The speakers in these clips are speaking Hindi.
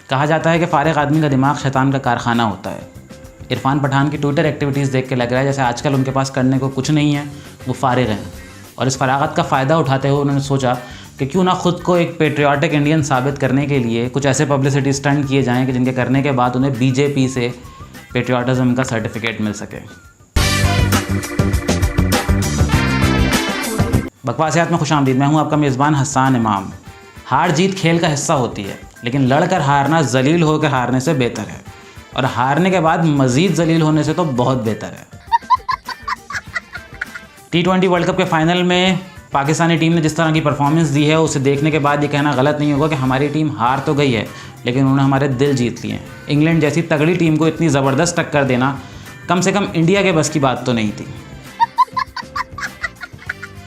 कहा जाता है कि फारिग आदमी का दिमाग शैतान का कारखाना होता है। इरफान पठान की ट्विटर एक्टिविटीज़ देख के लग रहा है जैसे आजकल उनके पास करने को कुछ नहीं है, वो फारिग हैं। और इस फरागत का फ़ायदा उठाते हुए उन्होंने सोचा कि क्यों ना ख़ुद को एक पेट्रियाटिक इंडियन साबित करने के लिए कुछ ऐसे पब्लिसिटी स्टंट किए जाएँ कि जिनके करने के बाद उन्हें बीजेपी से पेट्रियाटिज़म का सर्टिफिकेट मिल सके। बकवासियात में खुशामदीद। मैं हूँ आपका मेज़बान हसन इमाम। हार जीत खेल का हिस्सा होती है, लेकिन लड़कर हारना जलील होकर हारने से बेहतर है, और हारने के बाद मज़ीद जलील होने से तो बहुत बेहतर है। T20 वर्ल्ड कप के फाइनल में पाकिस्तानी टीम ने जिस तरह की परफॉर्मेंस दी है, उसे देखने के बाद ये कहना गलत नहीं होगा कि हमारी टीम हार तो गई है, लेकिन उन्होंने हमारे दिल जीत लिए हैं। इंग्लैंड जैसी तगड़ी टीम को इतनी ज़बरदस्त टक्कर देना कम से कम इंडिया के बस की बात तो नहीं थी।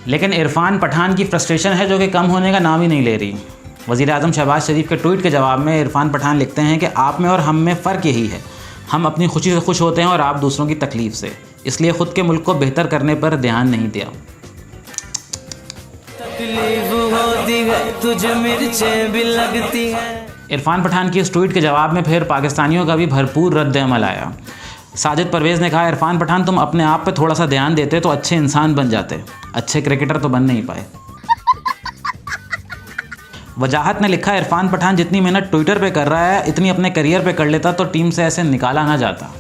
लेकिन इरफान पठान की फ्रस्ट्रेशन है जो कि कम होने का नाम ही नहीं ले रही। वज़ीर-ए-आज़म शहबाज शरीफ के ट्वीट के जवाब में इरफान पठान लिखते हैं कि आप में और हम में फ़र्क यही है, हम अपनी खुशी से खुश होते हैं और आप दूसरों की तकलीफ़ से, इसलिए ख़ुद के मुल्क को बेहतर करने पर ध्यान नहीं दिया। इरफान पठान की इस ट्वीट के जवाब में फिर पाकिस्तानियों का भी भरपूर रद्द-ए-अमल आया। साजिद परवेज़ ने कहा, इरफान पठान तुम अपने आप पे थोड़ा सा ध्यान देते तो अच्छे इंसान बन जाते, अच्छे क्रिकेटर तो बन नहीं पाए। वजाहत ने लिखा, इरफान पठान जितनी मेहनत ट्विटर पे कर रहा है इतनी अपने करियर पे कर लेता तो टीम से ऐसे निकाला ना जाता।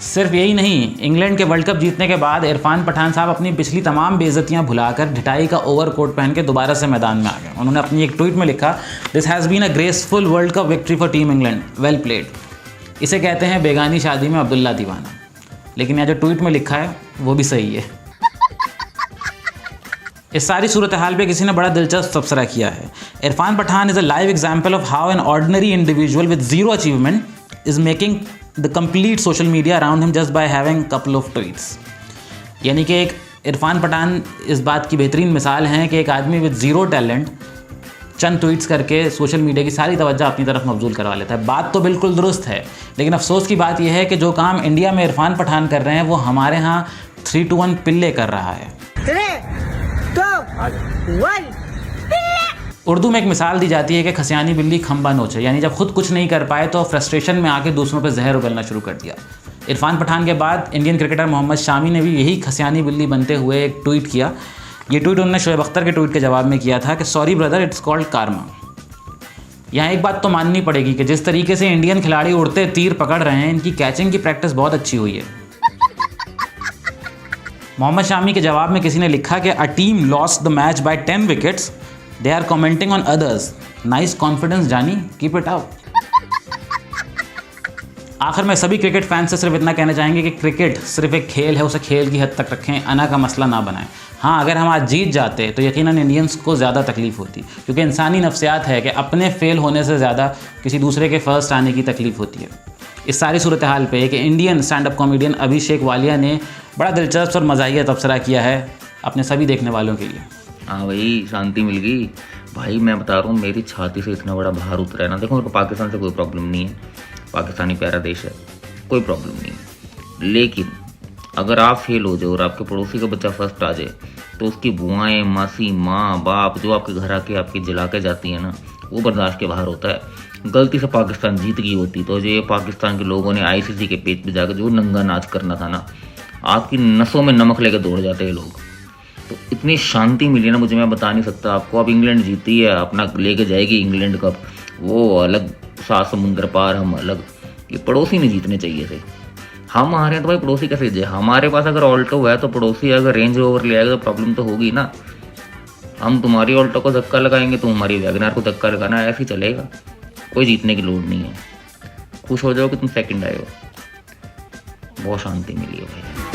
सिर्फ यही नहीं, इंग्लैंड के वर्ल्ड कप जीतने के बाद इरफान पठान साहब अपनी पिछली तमाम बेइज्जतियां भुलाकर ढिठाई का ओवरकोट पहन के दोबारा से मैदान में आ गए। उन्होंने अपनी एक ट्वीट में लिखा, this has been a graceful world cup victory for team England, well played. इसे कहते हैं बेगानी शादी में अब्दुल्ला दीवाना। लेकिन यह जो ट्वीट में लिखा है वो भी सही है। इस सारी सूरत हाल पे किसी ने बड़ा दिलचस्प तबसरा किया है। Irfan Pathan is a live example of how an ordinary individual with zero achievement is making the complete social media around him just by having couple of tweets. यानी कि एक इरफान पठान इस बात की बेहतरीन मिसाल हैं कि एक आदमी with zero talent Chand tweets करके सोशल मीडिया की सारी तवज्जो अपनी तरफ मबजूल करवा लेता है। बात तो बिल्कुल दुरुस्त है, लेकिन अफसोस की बात यह है कि जो काम इंडिया में इरफान पठान कर रहे हैं वो हमारे यहाँ 3-2-1 पिल्ले कर रहा है। उर्दू में एक मिसाल दी जाती है कि खसियानी बिल्ली खंबा नोचे, यानी जब खुद कुछ नहीं कर पाए तो फ्रस्ट्रेशन में आके दूसरों पे जहर उगलना शुरू कर दिया। इरफान पठान के बाद इंडियन क्रिकेटर मोहम्मद शामी ने भी यही खसियानी बिल्ली बनते हुए एक ट्वीट किया। ये ट्वीट उन्होंने शोएब अख्तर के ट्वीट के जवाब में किया था कि सॉरी ब्रदर, इट्स कॉल्ड कारमा। यहाँ एक बात तो माननी पड़ेगी कि जिस तरीके से इंडियन खिलाड़ी उड़ते तीर पकड़ रहे हैं, इनकी कैचिंग की प्रैक्टिस बहुत अच्छी हुई है। मोहम्मद शामी के जवाब में किसी ने लिखा कि a team lost the match by 10 wickets, they are commenting on others, nice confidence जानी, कीप इट अप। आखिर में सभी क्रिकेट फैंस से सिर्फ इतना कहना चाहेंगे कि क्रिकेट सिर्फ एक खेल है, उसे खेल की हद तक रखें, अना का मसला ना बनाएं। हाँ, अगर हम आज जीत जाते तो यकीनन इंडियंस को ज़्यादा तकलीफ़ होती, क्योंकि इंसानी नफ्सियात है कि अपने फेल होने से ज़्यादा किसी दूसरे के फर्स्ट आने की तकलीफ़ होती है। इस सारी सूरत हाल पे एक इंडियन स्टैंड अप कॉमेडियन अभिषेक वालिया ने बड़ा दिलचस्प और मज़ाहिया तबसरा किया है अपने सभी देखने वालों के लिए। हाँ भाई, शांति मिल गई भाई। मैं बता रहा हूँ, मेरी छाती से इतना बड़ा भार उतरा है ना। देखो, मेरे को पाकिस्तान से कोई प्रॉब्लम नहीं है, पाकिस्तानी प्यारा देश है, कोई प्रॉब्लम नहीं। लेकिन अगर आप फेल हो जाओ और आपके पड़ोसी का बच्चा फर्स्ट आ जाए तो उसकी बुआएं, मासी, माँ, बाप जो आपके घर आके आपके जला के जाती है ना, वो बर्दाश्त के बाहर होता है। गलती से पाकिस्तान जीत गई होती तो ये पाकिस्तान के लोगों ने ICC के पेज पे जाकर जो नंगा नाच करना था ना, आपकी नसों में नमक लेकर दौड़ जाते हैं लोग। तो इतनी शांति मिली ना मुझे, मैं बता नहीं सकता आपको। अब इंग्लैंड जीती है, अपना लेके जाएगी इंग्लैंड कप, वो अलग, 7 समुंदर पार, हम अलग। ये पड़ोसी नहीं जीतने चाहिए थे। हम आ रहे हैं तो भाई पड़ोसी कैसे जाए? हमारे पास अगर ऑल्टो है तो पड़ोसी अगर रेंज रोवर ले आएगा तो प्रॉब्लम तो होगी ना। हम तुम्हारी ऑल्टो को धक्का लगाएंगे, तुम हमारी वैगनआर को धक्का लगाना, ऐसे ही चलेगा। कोई जीतने की लोड़ नहीं है। खुश हो जाओ कि तुम सेकंड आए हो। बहुत शांति मिली है भाई।